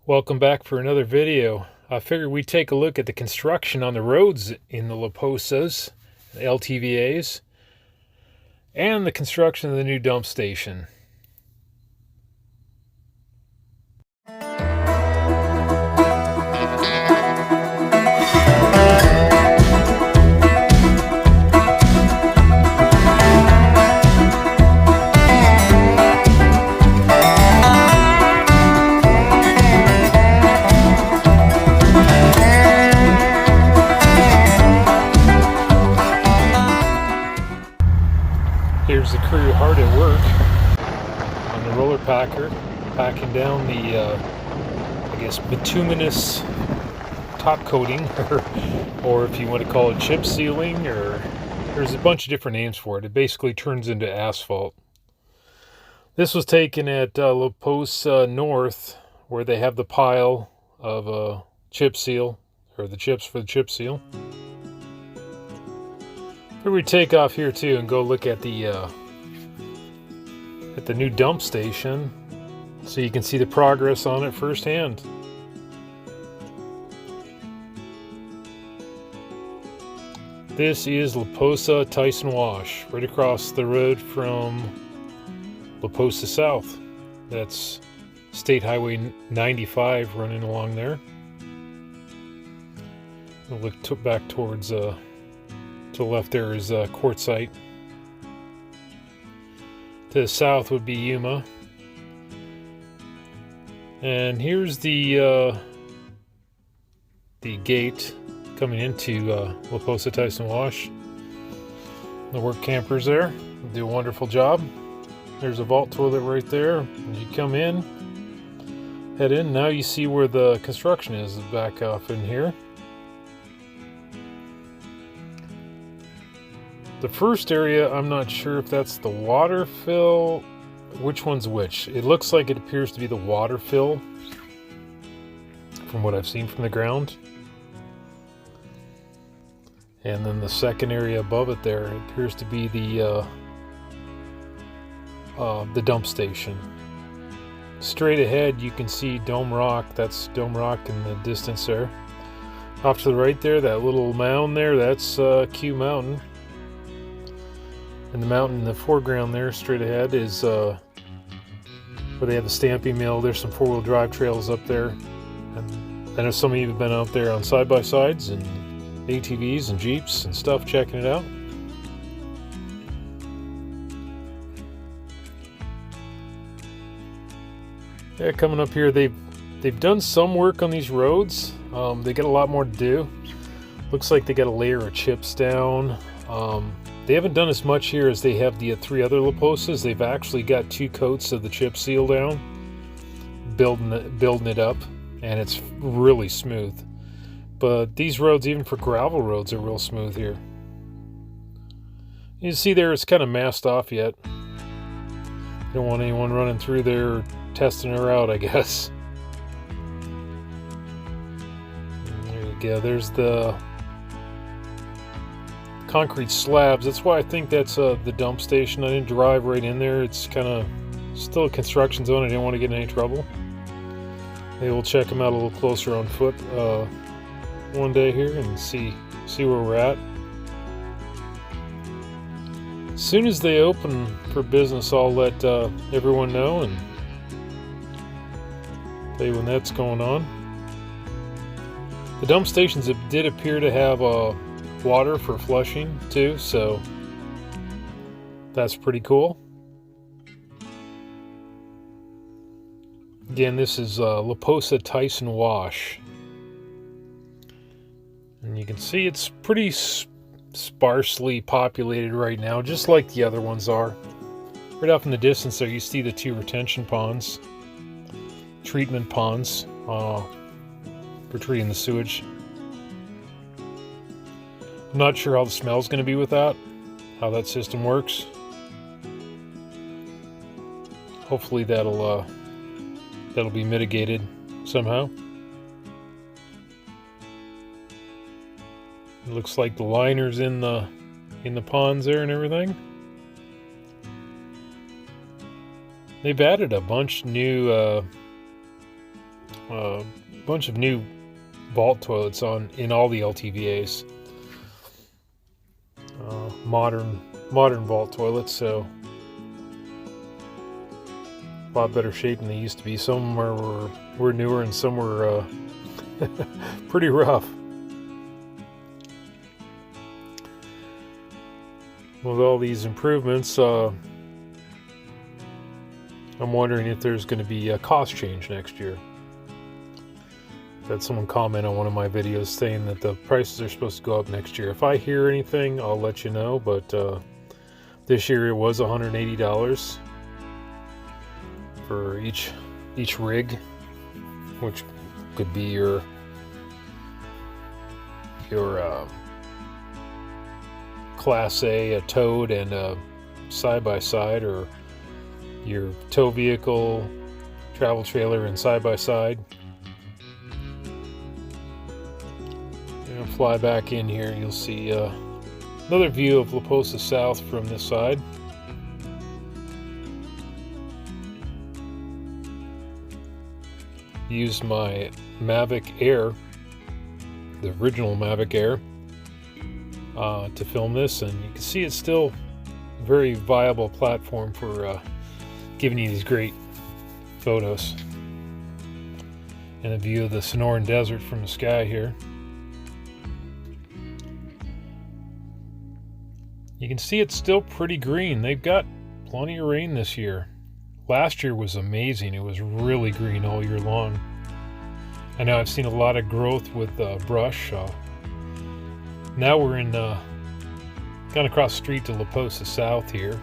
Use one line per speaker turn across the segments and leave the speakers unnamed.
Welcome back for another video. I figured we'd take a look at the construction on the roads in the Leposas, the LTVAs, and the construction of the new dump station. Here's the crew hard at work on the roller packer, packing down the, I guess, bituminous top coating, or if you want to call it chip sealing, or there's a bunch of different names for it. It basically turns into asphalt. This was taken at Leposa North, where they have the pile of chip seal, or the chips for the chip seal. We take off here too and go look at the new dump station, so you can see the progress on it firsthand. This is Leposa Tyson Wash, right across the road from Leposa South. That's State Highway 95 running along there. We'll look back towards to the left there is Quartzsite. To the south would be Yuma. And here's the gate coming into Leposa Tyson Wash. The work campers there do a wonderful job. There's a vault toilet right there. As you come in, head in. Now you see where the construction is back off in here. The first area, I'm not sure if that's the water fill, which one's which. It looks like it appears to be the water fill from what I've seen from the ground. And then the second area above it there, it appears to be the dump station. Straight ahead you can see Dome Rock. That's Dome Rock in the distance there. Off to the right there, that little mound there, that's Q Mountain. And the mountain in the foreground there, straight ahead, is where they have the stamping mill. There's some four-wheel drive trails up there. And I know some of you have been out there on side-by-sides and ATVs and Jeeps and stuff checking it out. Yeah, coming up here, they've done some work on these roads. They got a lot more to do. Looks like they got a layer of chips down. They haven't done as much here as they have the three other Leposas. They've actually got 2 coats of the chip seal down, building it up, and it's really smooth. But these roads, even for gravel roads, are real smooth here. You see there, it's kind of masked off yet. Don't want anyone running through there testing her out, I guess. There you go. There's the concrete slabs. That's why I think that's the dump station. I didn't drive right in there. It's kind of still a construction zone. I didn't want to get in any trouble. Maybe we'll check them out a little closer on foot one day here and see where we're at. As soon as they open for business, I'll let everyone know and tell you when that's going on. The dump stations did appear to have water for flushing too, so that's pretty cool. Again, this is Leposa Tyson Wash, and you can see it's pretty sparsely populated right now, just like the other ones are. Right off in the distance there you see the 2 retention ponds, treatment ponds for treating the sewage. I'm not sure how the smell's going to be with that, how that system works. Hopefully that'll be mitigated somehow. It looks like the liner's in the ponds there and everything. They've added a bunch new a bunch of new vault toilets in all the LTVAs. Modern vault toilets, so a lot better shape than they used to be. Some were newer and some were pretty rough. With all these improvements, I'm wondering if there's going to be a cost change next year. Had someone comment on one of my videos saying that the prices are supposed to go up next year. If I hear anything, I'll let you know, but this year it was $180 for each rig, which could be your Class A, a towed and a side-by-side, or your tow vehicle, travel trailer, and side-by-side. Fly back in here, you'll see another view of La Posa South from this side. Used my Mavic Air, the original Mavic Air, to film this, and you can see it's still a very viable platform for giving you these great photos. And a view of the Sonoran Desert from the sky here. You can see it's still pretty green. They've got plenty of rain this year. Last year was amazing. It was really green all year long. I know I've seen a lot of growth with brush. Now we're in kind of across the street to La Posa South here.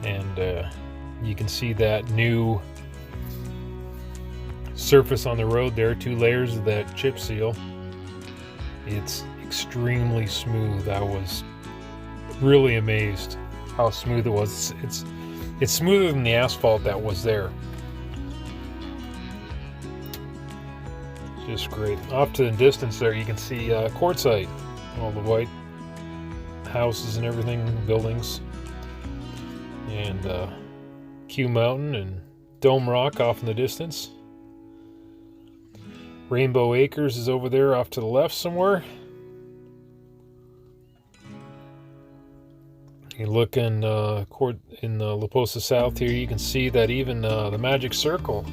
And you can see that new surface on the road there, 2 layers of that chip seal. It's extremely smooth. I was really amazed how smooth it was. It's smoother than the asphalt that was there. Just great. Off to the distance there, you can see Quartzsite, all the white houses and everything, buildings, and Q Mountain and Dome Rock off in the distance. Rainbow Acres is over there off to the left somewhere. You look in La Posa South here, you can see that even the Magic Circle,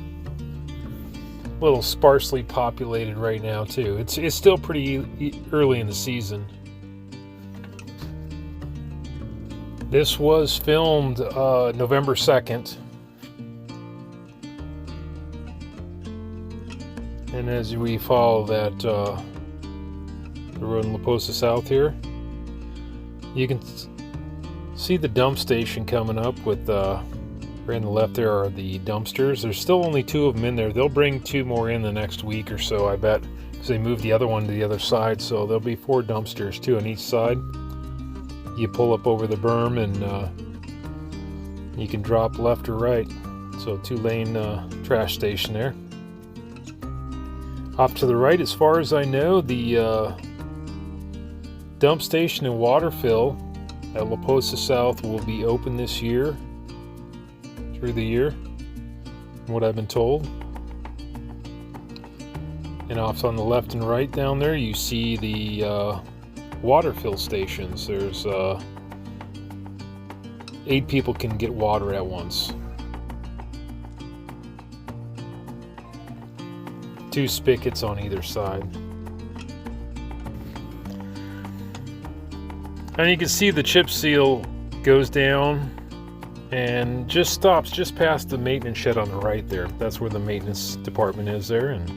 a little sparsely populated right now too. It's still pretty early in the season. This was filmed November 2nd. And as we follow that the road in La Posa South here, you can see the dump station coming up with right on the left there are the dumpsters. There's still only 2 of them in there. They'll bring 2 more in the next week or so, I bet, because they moved the other one to the other side. So there'll be 4 dumpsters, 2 on each side. You pull up over the berm and you can drop left or right. So 2-lane trash station there. Off to the right, as far as I know, the dump station and water fill at La Posa South will be open this year, through the year, from what I've been told. And off on the left and right down there, you see the water fill stations. There's 8 people can get water at once. 2 spigots on either side. And you can see the chip seal goes down and just stops just past the maintenance shed on the right there. That's where the maintenance department is there. And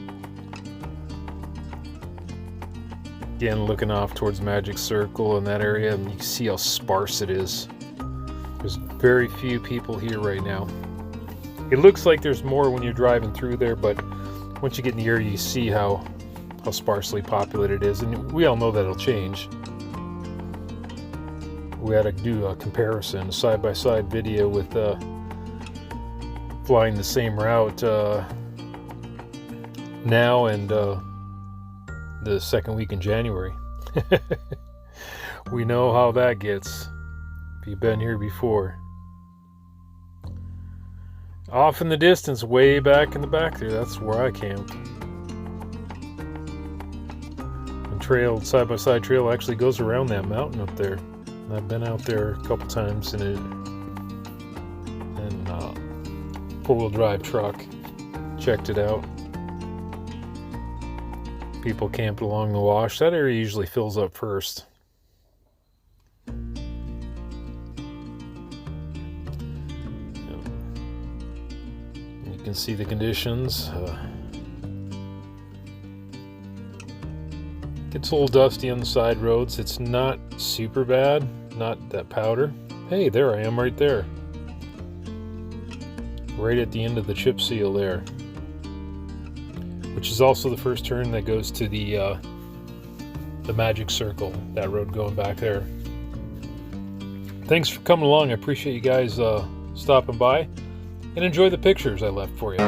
again, looking off towards Magic Circle in that area, and you can see how sparse it is. There's very few people here right now. It looks like there's more when you're driving through there, but once you get in the area, you see how sparsely populated it is, and we all know that'll change. We had to do a comparison, a side-by-side video with flying the same route now and the second week in January. We know how that gets if you've been here before. Off in the distance, way back in the back there, that's where I camped. And trail, side-by-side trail actually goes around that mountain up there. And I've been out there a couple times in a four-wheel drive truck. Checked it out. People camped along the wash. That area usually fills up first. You can see the conditions. Gets a little dusty on the side roads. It's not super bad, not that powder. Hey, there I am right there. Right at the end of the chip seal there. Which is also the first turn that goes to the magic circle, that road going back there. Thanks for coming along. I appreciate you guys stopping by, and enjoy the pictures I left for you.